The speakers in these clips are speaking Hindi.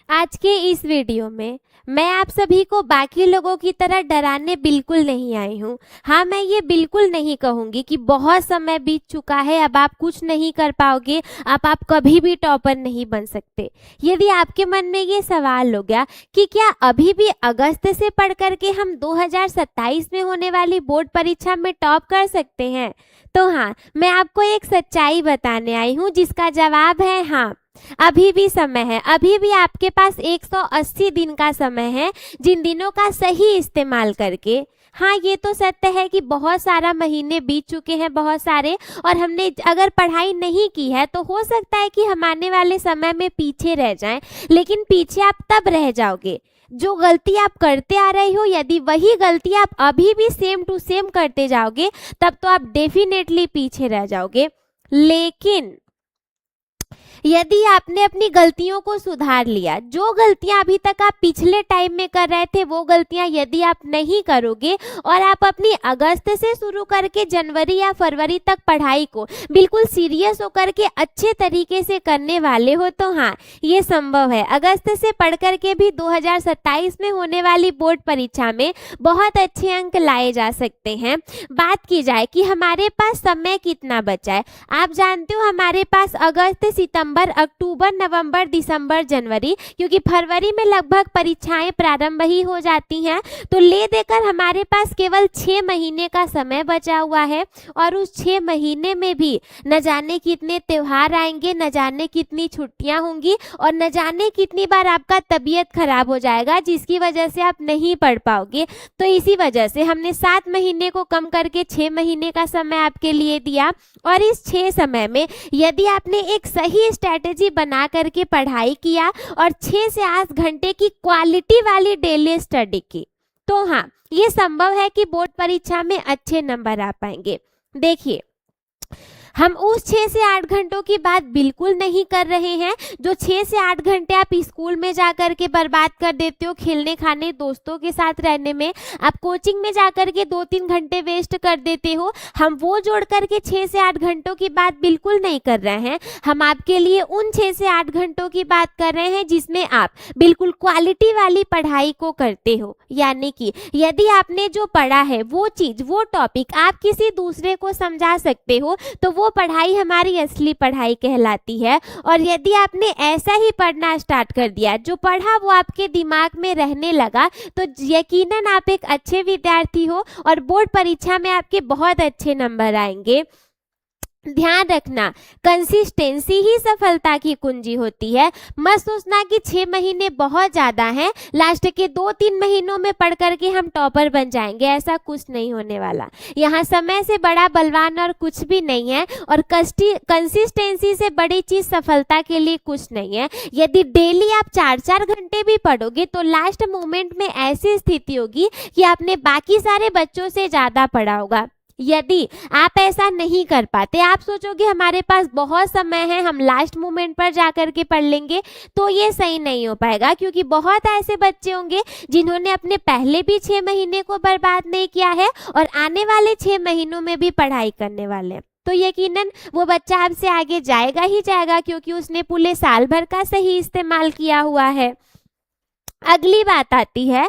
आज के इस वीडियो में मैं आप सभी को बाकी लोगों की तरह डराने बिल्कुल नहीं आई हूँ। हाँ, मैं ये बिल्कुल नहीं कहूँगी कि बहुत समय बीत चुका है, अब आप कुछ नहीं कर पाओगे, अब आप कभी भी टॉपर नहीं बन सकते। यदि आपके मन में ये सवाल हो गया कि क्या अभी भी अगस्त से पढ़ करके हम 2027 में होने वाली बोर्ड परीक्षा में टॉप कर सकते हैं, तो हाँ, मैं आपको एक सच्चाई बताने आई हूँ जिसका जवाब है हाँ। अभी भी समय है, अभी भी आपके पास 180 दिन का समय है, जिन दिनों का सही इस्तेमाल करके। हाँ, ये तो सत्य है कि बहुत सारा महीने बीत चुके हैं, बहुत सारे, और हमने अगर पढ़ाई नहीं की है तो हो सकता है कि हम आने वाले समय में पीछे रह जाएं, लेकिन पीछे आप तब रह जाओगे जो गलती आप करते आ रहे हो। यदि वही गलती आप अभी भी सेम टू सेम करते जाओगे तब तो आप डेफिनेटली पीछे रह जाओगे। लेकिन यदि आपने अपनी गलतियों को सुधार लिया, जो गलतियां अभी तक आप पिछले टाइम में कर रहे थे वो गलतियां यदि आप नहीं करोगे और आप अपनी अगस्त से शुरू करके जनवरी या फरवरी तक पढ़ाई को बिल्कुल सीरियस होकर के अच्छे तरीके से करने वाले हो तो हाँ, ये संभव है। अगस्त से पढ़ करके भी 2027 में होने वाली बोर्ड परीक्षा में बहुत अच्छे अंक लाए जा सकते हैं। बात की जाए कि हमारे पास समय कितना बचा है, आप जानते हो हमारे पास अगस्त, सितंबर, अक्टूबर, नवंबर, दिसंबर, जनवरी, क्योंकि फरवरी में लगभग परीक्षाएं प्रारंभ ही हो जाती हैं, तो ले देकर हमारे पास केवल 6 महीने का समय बचा हुआ है। और उस 6 महीने में भी न जाने कितने त्योहार आएंगे, न जाने कितनी छुट्टियां होंगी, और न जाने कितनी बार आपका तबीयत खराब हो जाएगा जिसकी वजह से आप नहीं पढ़ पाओगे। तो इसी वजह से हमने 7 महीने को कम करके 6 महीने का समय आपके लिए दिया। और इस 6 समय में यदि आपने एक सही स्ट्रैटेजी बना करके पढ़ाई किया और 6 से 8 घंटे की क्वालिटी वाली डेली स्टडी की, तो हाँ, ये संभव है कि बोर्ड परीक्षा में अच्छे नंबर आ पाएंगे। देखिए, हम उस 6 से 8 घंटों की बात बिल्कुल नहीं कर रहे हैं जो 6 से 8 घंटे आप स्कूल में जा कर के बर्बाद कर देते हो, खेलने खाने दोस्तों के साथ रहने में, आप कोचिंग में जा कर के 2-3 घंटे वेस्ट कर देते हो। हम वो जोड़ करके 6 से 8 घंटों की बात बिल्कुल नहीं कर रहे हैं। हम आपके लिए उन 6 से 8 घंटों की बात कर रहे हैं जिसमें आप बिल्कुल क्वालिटी वाली पढ़ाई को करते हो। यानी कि यदि आपने जो पढ़ा है वो चीज़, वो टॉपिक आप किसी दूसरे को समझा सकते हो तो वो पढ़ाई हमारी असली पढ़ाई कहलाती है। और यदि आपने ऐसा ही पढ़ना स्टार्ट कर दिया, जो पढ़ा वो आपके दिमाग में रहने लगा, तो यकीनन आप एक अच्छे विद्यार्थी हो और बोर्ड परीक्षा में आपके बहुत अच्छे नंबर आएंगे। ध्यान रखना, कंसिस्टेंसी ही सफलता की कुंजी होती है। मत सोचना कि 6 महीने बहुत ज़्यादा हैं, लास्ट के 2-3 महीनों में पढ़ करके हम टॉपर बन जाएंगे, ऐसा कुछ नहीं होने वाला। यहाँ समय से बड़ा बलवान और कुछ भी नहीं है, और कंसिस्टेंसी से बड़ी चीज़ सफलता के लिए कुछ नहीं है। यदि डेली आप 4-4 घंटे भी पढ़ोगे तो लास्ट मोमेंट में ऐसी स्थिति होगी कि आपने बाकी सारे बच्चों से ज़्यादा पढ़ा होगा। यदि आप ऐसा नहीं कर पाते, आप सोचोगे हमारे पास बहुत समय है, हम लास्ट मोमेंट पर जा कर के पढ़ लेंगे, तो ये सही नहीं हो पाएगा। क्योंकि बहुत ऐसे बच्चे होंगे जिन्होंने अपने पहले भी 6 महीने को बर्बाद नहीं किया है और आने वाले 6 महीनों में भी पढ़ाई करने वाले हैं। तो यकीनन वो बच्चा आपसे आगे जाएगा ही जाएगा, क्योंकि उसने पूरे साल भर का सही इस्तेमाल किया हुआ है। अगली बात आती है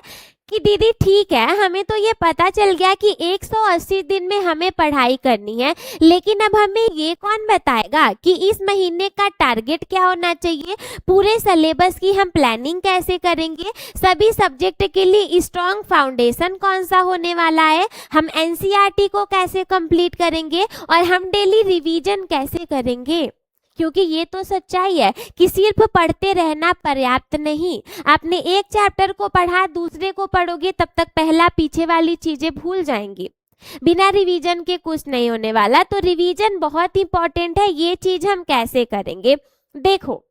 कि दीदी ठीक है, हमें तो ये पता चल गया कि 180 दिन में हमें पढ़ाई करनी है, लेकिन अब हमें ये कौन बताएगा कि इस महीने का टारगेट क्या होना चाहिए, पूरे सिलेबस की हम प्लानिंग कैसे करेंगे, सभी सब्जेक्ट के लिए स्ट्रॉन्ग फाउंडेशन कौन सा होने वाला है, हम एनसीईआरटी को कैसे कंप्लीट करेंगे और हम डेली रिवीजन कैसे करेंगे। क्योंकि ये तो सच्चाई है कि सिर्फ पढ़ते रहना पर्याप्त नहीं। आपने एक चैप्टर को पढ़ा, दूसरे को पढ़ोगे तब तक पहला पीछे वाली चीजें भूल जाएंगी। बिना रिवीजन के कुछ नहीं होने वाला, तो रिवीजन बहुत इंपॉर्टेंट है। ये चीज हम कैसे करेंगे, देखो,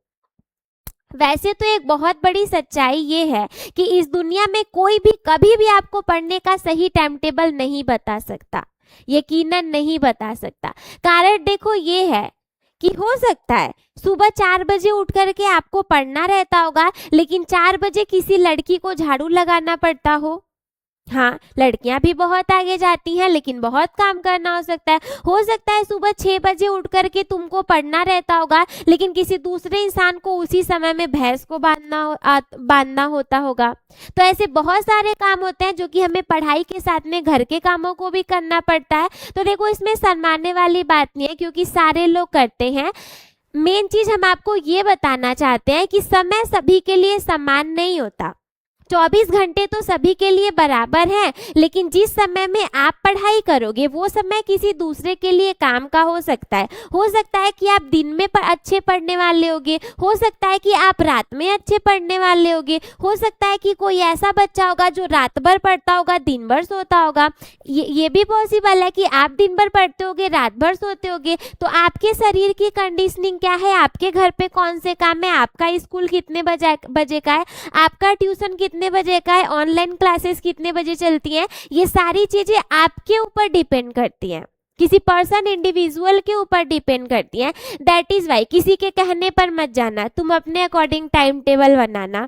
वैसे तो एक बहुत बड़ी सच्चाई ये है कि इस दुनिया में कोई भी कभी भी आपको पढ़ने का सही टाइम टेबल नहीं बता सकता, यकीनन नहीं बता सकता। कारण देखो ये है कि हो सकता है सुबह 4 बजे उठ करके आपको पढ़ना रहता होगा, लेकिन 4 बजे किसी लड़की को झाड़ू लगाना पड़ता हो, हाँ, लड़कियां भी बहुत आगे जाती हैं, लेकिन बहुत काम करना हो सकता है सुबह 6 बजे उठ करके तुमको पढ़ना रहता होगा, लेकिन किसी दूसरे इंसान को उसी समय में भैंस को बांधना होता होगा। तो ऐसे बहुत सारे काम होते हैं जो कि हमें पढ़ाई के साथ में घर के कामों को भी करना पड़ता है। तो देखो, इसमें शर्माने वाली बात नहीं है, क्योंकि सारे लोग करते हैं। मेन चीज हम आपको ये बताना चाहते हैं कि समय सभी के लिए समान नहीं होता। 24 घंटे तो सभी के लिए बराबर है, लेकिन जिस समय में आप पढ़ाई करोगे वो समय किसी दूसरे के लिए काम का हो सकता है कि आप दिन में अच्छे पढ़ने वाले होगे, हो सकता है कि आप रात में अच्छे पढ़ने वाले होगे, हो सकता है कि कोई ऐसा बच्चा होगा जो रात भर पढ़ता होगा, दिन भर सोता होगा। ये भी पॉसिबल है कि आप दिन भर पढ़ते होगे, रात भर सोते होगे। तो आपके शरीर की कंडीशनिंग क्या है, आपके घर पे कौन से काम है, आपका स्कूल कितने बजे का है, आपका ट्यूशन कितने बजे का है, ऑनलाइन क्लासेस कितने बजे चलती हैं, ये सारी चीजें आपके ऊपर डिपेंड करती हैं, किसी पर्सन इंडिविजुअल के ऊपर डिपेंड करती हैं। दैट इज वाई किसी के कहने पर मत जाना, तुम अपने अकॉर्डिंग टाइम टेबल बनाना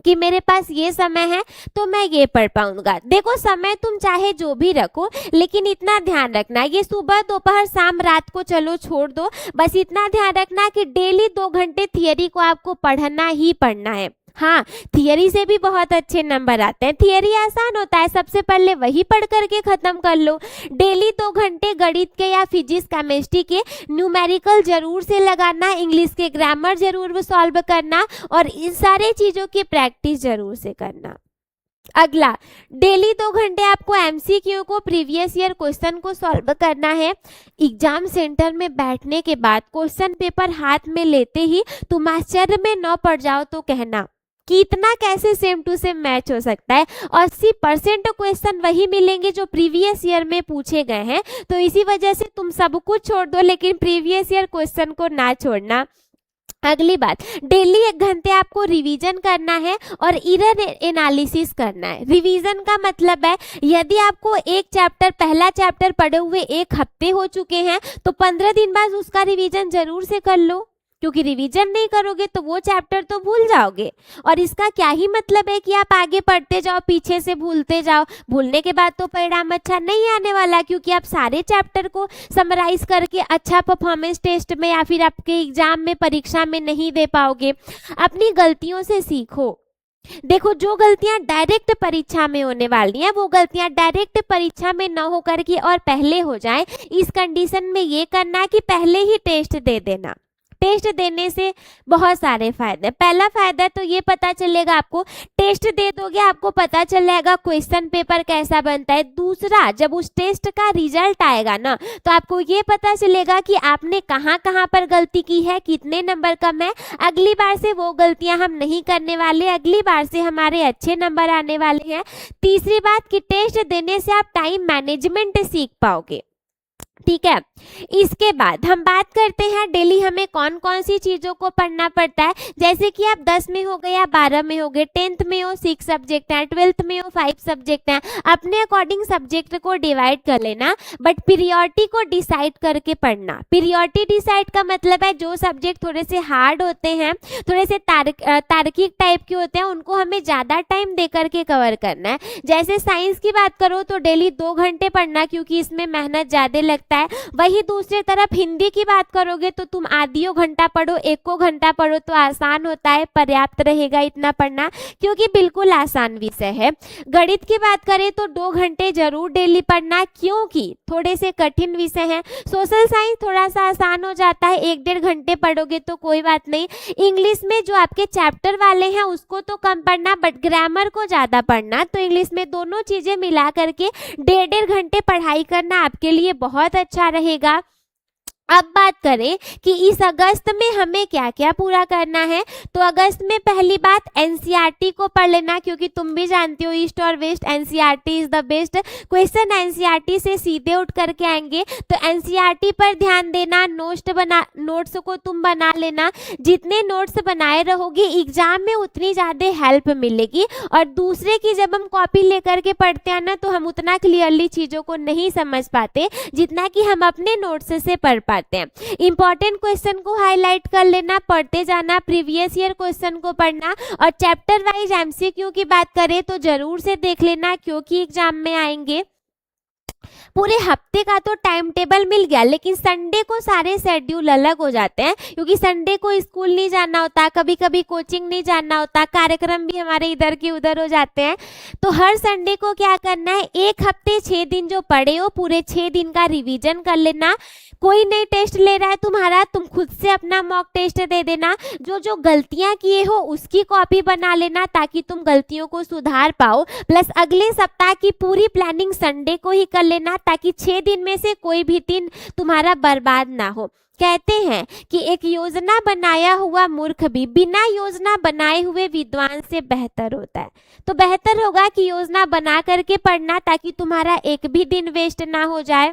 कि मेरे पास ये समय है तो मैं ये पढ़ पाऊंगा। देखो, समय तुम चाहे जो भी रखो, लेकिन इतना ध्यान रखना, ये सुबह दोपहर शाम रात को चलो छोड़ दो, बस इतना ध्यान रखना कि डेली 2 घंटे थियरी को आपको पढ़ना ही पढ़ना है। हाँ, थियरी से भी बहुत अच्छे नंबर आते हैं, थियरी आसान होता है, सबसे पहले वही पढ़ करके खत्म कर लो। डेली 2 घंटे गणित के या फिजिक्स केमिस्ट्री के न्यूमेरिकल जरूर से लगाना, इंग्लिश के ग्रामर जरूर सॉल्व करना, और इन सारे चीज़ों की प्रैक्टिस जरूर से करना। अगला, डेली 2 घंटे आपको एमसीक्यू को, प्रीवियस ईयर क्वेश्चन को सॉल्व करना है। एग्जाम सेंटर में बैठने के बाद क्वेश्चन पेपर हाथ में लेते ही तुम आश्चर्य में न पड़ जाओ तो कहना कि इतना कैसे सेम टू सेम मैच हो सकता है। 80% क्वेश्चन वही मिलेंगे जो प्रीवियस ईयर में पूछे गए हैं, तो इसी वजह से तुम सब कुछ छोड़ दो, लेकिन प्रीवियस ईयर क्वेश्चन को ना छोड़ना। अगली बात, डेली 1 घंटे आपको रिवीजन करना है और इरर एनालिसिस करना है। रिवीजन का मतलब है, यदि आपको पहला चैप्टर पढ़े हुए 1 हफ्ते हो चुके हैं तो 15 दिन बाद उसका रिवीजन जरूर से कर लो, क्योंकि रिवीजन नहीं करोगे तो वो चैप्टर तो भूल जाओगे। और इसका क्या ही मतलब है कि आप आगे पढ़ते जाओ, पीछे से भूलते जाओ, भूलने के बाद तो परिणाम अच्छा नहीं आने वाला, क्योंकि आप सारे चैप्टर को समराइज करके अच्छा परफॉर्मेंस टेस्ट में या फिर आपके एग्जाम में, परीक्षा में नहीं दे पाओगे। अपनी गलतियों से सीखो। देखो, जो गलतियां डायरेक्ट परीक्षा में होने वाली हैं वो गलतियां डायरेक्ट परीक्षा में न होकर के और पहले हो जाए, इस कंडीशन में ये करना कि पहले ही टेस्ट दे देना। टेस्ट देने से बहुत सारे फायदे। पहला फायदा तो ये पता चलेगा, आपको टेस्ट दे दोगे आपको पता चल जाएगा क्वेश्चन पेपर कैसा बनता है। दूसरा, जब उस टेस्ट का रिजल्ट आएगा ना, तो आपको ये पता चलेगा कि आपने कहाँ कहाँ पर गलती की है, कितने नंबर कम है। अगली बार से वो गलतियां हम नहीं करने वाले, अगली बार से हमारे अच्छे नंबर आने वाले हैं। तीसरी बात कि टेस्ट देने से आप टाइम मैनेजमेंट सीख पाओगे। ठीक है, इसके बाद हम बात करते हैं डेली हमें कौन कौन सी चीज़ों को पढ़ना पड़ता है। जैसे कि आप 10 में हो गए या 12 में हो गए, 10th में हो 6 सब्जेक्ट हैं, 12th में हो 5 सब्जेक्ट हैं, अपने अकॉर्डिंग सब्जेक्ट को डिवाइड कर लेना, बट पीरियोडिटी को डिसाइड करके पढ़ना। पीरियोडिटी डिसाइड का मतलब है जो सब्जेक्ट थोड़े से हार्ड होते हैं, थोड़े से तार्किक टाइप के होते हैं, उनको हमें ज़्यादा टाइम दे करके कवर करना है। जैसे साइंस की बात करो तो डेली 2 घंटे पढ़ना, क्योंकि इसमें मेहनत ज़्यादा लगता है। वही दूसरी तरफ हिंदी की बात करोगे तो तुम आधियों घंटा पढ़ो, 1 घंटा पढ़ो तो आसान होता है, पर्याप्त रहेगा इतना पढ़ना, क्योंकि बिल्कुल आसान विषय है। गणित की बात करें तो 2 घंटे जरूर डेली पढ़ना, क्योंकि थोड़े से कठिन विषय हैं। सोशल साइंस थोड़ा सा आसान हो जाता है, 1-1.5 घंटे पढ़ोगे तो कोई बात नहीं। इंग्लिश में जो आपके चैप्टर वाले हैं उसको तो कम पढ़ना, बट ग्रामर को ज़्यादा पढ़ना। तो इंग्लिश में दोनों चीज़ें मिला करके 1.5 घंटे पढ़ाई करना आपके लिए बहुत अच्छा रहेगा। अब बात करें कि इस अगस्त में हमें क्या क्या पूरा करना है, तो अगस्त में पहली बात एनसीईआरटी को पढ़ लेना, क्योंकि तुम भी जानते हो ईस्ट और west, NCERT is the best. Question NCERT से सीधे उठ करके आएंगे, तो एनसीईआरटी पर ध्यान देना। नोट्स को तुम बना लेना, जितने नोट्स बनाए रहोगे एग्जाम में उतनी ज़्यादा हेल्प मिलेगी। और दूसरे की जब हम कॉपी लेकर के पढ़ते हैं ना, तो हम उतना क्लियरली चीज़ों को नहीं समझ पाते जितना कि हम अपने नोट्स से पढ़ पाते। मारते हैं। इंपॉर्टेंट क्वेश्चन को हाईलाइट कर लेना, पढ़ते जाना, प्रीवियस ईयर क्वेश्चन को पढ़ना, और चैप्टर वाइज एमसीक्यू की बात करें तो जरूर से देख लेना क्योंकि एग्जाम में आएंगे। पूरे हफ्ते का तो टाइम टेबल मिल गया, लेकिन संडे को सारे शेड्यूल अलग हो जाते हैं क्योंकि संडे को स्कूल नहीं जाना होता, कभी कभी कोचिंग नहीं जाना होता, कार्यक्रम भी हमारे इधर के उधर हो जाते हैं। तो हर संडे को क्या करना है, एक हफ्ते 6 दिन जो पढ़े हो पूरे 6 दिन का रिवीजन कर लेना। कोई नहीं टेस्ट ले रहा है तुम्हारा, तुम खुद से अपना मॉक टेस्ट दे देना। जो जो गलतियां किए हो उसकी कॉपी बना लेना ताकि तुम गलतियों को सुधार पाओ। प्लस अगले सप्ताह की पूरी प्लानिंग संडे को ही कर लेना ताकि 6 दिन में से कोई भी दिन तुम्हारा बर्बाद ना हो। कहते हैं कि एक योजना बनाया हुआ मूर्ख भी बिना योजना बनाए हुए विद्वान से बेहतर होता है। तो बेहतर होगा कि योजना बना करके पढ़ना ताकि तुम्हारा एक भी दिन वेस्ट ना हो जाए।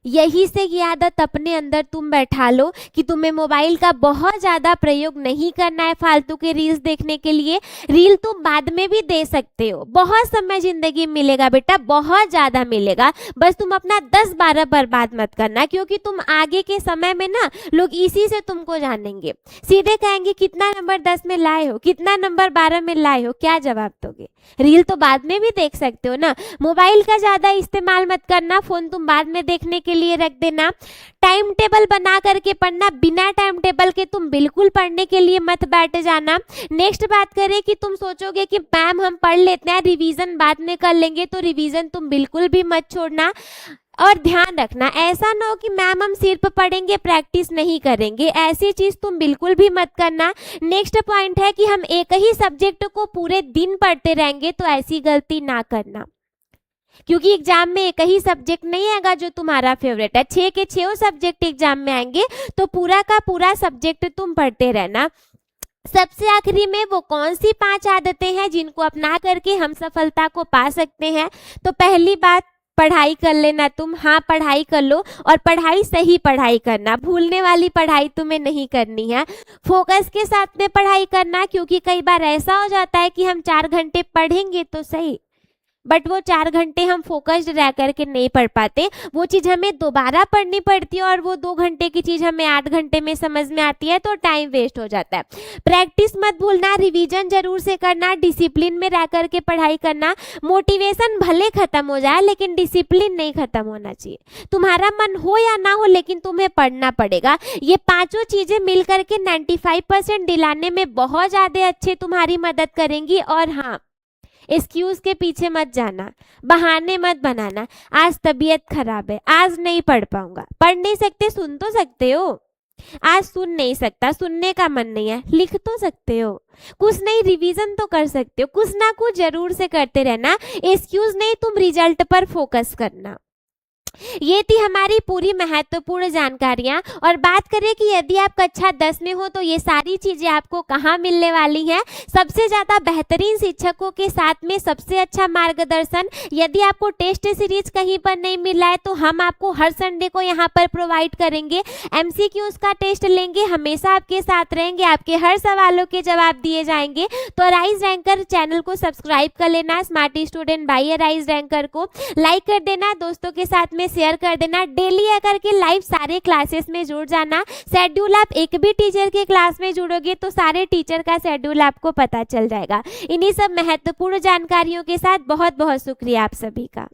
यही से ये आदत अपने अंदर तुम बैठा लो कि तुम्हें मोबाइल का बहुत ज़्यादा प्रयोग नहीं करना है फालतू के रील्स देखने के लिए। रील तुम बाद में भी दे सकते हो, बहुत समय जिंदगी में मिलेगा बेटा, बहुत ज़्यादा मिलेगा, बस तुम अपना 10-12 बर्बाद मत करना क्योंकि तुम आगे के समय में ना लोग इसी से तुमको जानेंगे। सीधे कहेंगे कितना नंबर 10 में लाए हो, कितना नंबर 12 में लाए हो, क्या जवाब दोगे? रील तो बाद में भी देख सकते हो ना। मोबाइल का ज़्यादा इस्तेमाल मत करना, फ़ोन तुम बाद में देखने के लिए रख देना। टाइम टेबल बना करके पढ़ना, बिना टाइम टेबल के तुम बिल्कुल पढ़ने के लिए मत बैठ जाना। नेक्स्ट बात करें कि तुम सोचोगे कि मैम हम पढ़ लेते हैं, रिवीजन बाद में कर लेंगे, तो रिवीजन तुम बिल्कुल भी मत छोड़ना। और ध्यान रखना, ऐसा ना हो कि मैम हम सिर्फ पढ़ेंगे प्रैक्टिस नहीं करेंगे, ऐसी चीज़ तुम बिल्कुल भी मत करना। नेक्स्ट पॉइंट है कि हम एक ही सब्जेक्ट को पूरे दिन पढ़ते रहेंगे, तो ऐसी गलती ना करना क्योंकि एग्जाम में एक ही सब्जेक्ट नहीं आएगा जो तुम्हारा फेवरेट है, 6 के 6 सब्जेक्ट एग्जाम में आएंगे, तो पूरा का पूरा सब्जेक्ट तुम पढ़ते रहना। सबसे आखिरी में वो कौन सी 5 आदतें हैं जिनको अपना करके हम सफलता को पा सकते हैं। तो पहली बात, पढ़ाई कर लेना तुम। हाँ, पढ़ाई कर लो और पढ़ाई सही पढ़ाई करना, भूलने वाली पढ़ाई तुम्हें नहीं करनी है। फोकस के साथ में पढ़ाई करना क्योंकि कई बार ऐसा हो जाता है कि हम 4 घंटे पढ़ेंगे तो सही, बट वो 4 घंटे हम फोकस्ड रह करके नहीं पढ़ पाते, वो चीज़ हमें दोबारा पढ़नी पड़ती है और वो 2 घंटे की चीज़ हमें 8 घंटे में समझ में आती है, तो टाइम वेस्ट हो जाता है। प्रैक्टिस मत भूलना, रिवीजन जरूर से करना, डिसिप्लिन में रह करके पढ़ाई करना। मोटिवेशन भले खत्म हो जाए लेकिन डिसिप्लिन नहीं खत्म होना चाहिए। तुम्हारा मन हो या ना हो लेकिन तुम्हें पढ़ना पड़ेगा। ये 5 चीज़ें मिल करके 95% दिलाने में बहुत ज़्यादा अच्छे तुम्हारी मदद करेंगी। और हाँ, एक्सक्यूज के पीछे मत जाना, बहाने मत बनाना। आज तबीयत खराब है, आज नहीं पढ़ पाऊंगा, पढ़ नहीं सकते, सुन तो सकते हो। आज सुन नहीं सकता, सुनने का मन नहीं है, लिख तो सकते हो। कुछ नहीं, रिवीजन तो कर सकते हो। कुछ ना कुछ जरूर से करते रहना। एक्सक्यूज नहीं, तुम रिजल्ट पर फोकस करना। ये थी हमारी पूरी महत्वपूर्ण जानकारियां। और बात करें कि यदि आप कक्षा 10 में हो तो ये सारी चीजें आपको कहाँ मिलने वाली हैं। सबसे ज्यादा बेहतरीन शिक्षकों के साथ में सबसे अच्छा मार्गदर्शन। यदि आपको टेस्ट सीरीज कहीं पर नहीं मिला है तो हम आपको हर संडे को यहाँ पर प्रोवाइड करेंगे। एमसीक्यूज का टेस्ट लेंगे, हमेशा आपके साथ रहेंगे, आपके हर सवालों के जवाब दिए जाएंगे। तो राइज रैंकर चैनल को सब्सक्राइब कर लेना, smart student by Rise Ranker को लाइक कर देना, दोस्तों के साथ में शेयर कर देना। डेली आकर के लाइव सारे क्लासेस में जुड़ जाना। शेड्यूल आप एक भी टीचर के क्लास में जुड़ोगे तो सारे टीचर का शेड्यूल आपको पता चल जाएगा। इन्हीं सब महत्वपूर्ण जानकारियों के साथ बहुत बहुत शुक्रिया आप सभी का।